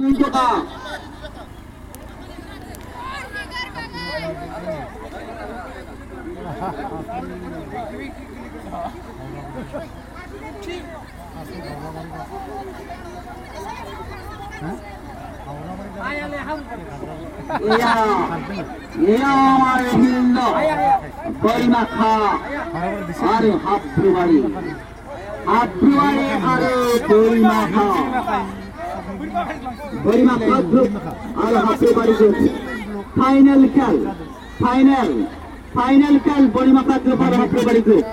2 টাকা আমার হিন্দ বইমাখা আরে হাফ্রুবাড়ি আরে বইমাখা বইমাখা গ্রুপ আর হাফ্রুবাড়ি গ্রুপ ফাইনাল খেল ফাইনাল খেল বইমাখা গ্রুপ আর হাফ্রুবাড়ি গ্রুপ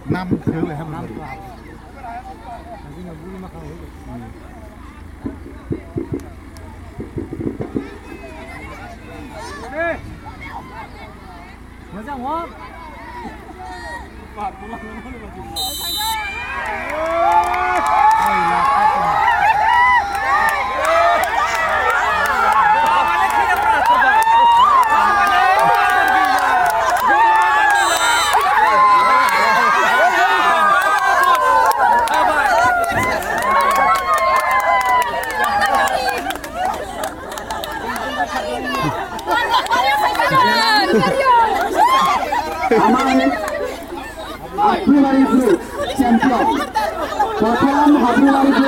নাম খেলে হ্যাঁ নাম মজা হোক হাফ্রুবাড়ি গ্রুপ চ্যাম্পিয়ন প্রথম হাফ্রুবাড়ি গ্রুপ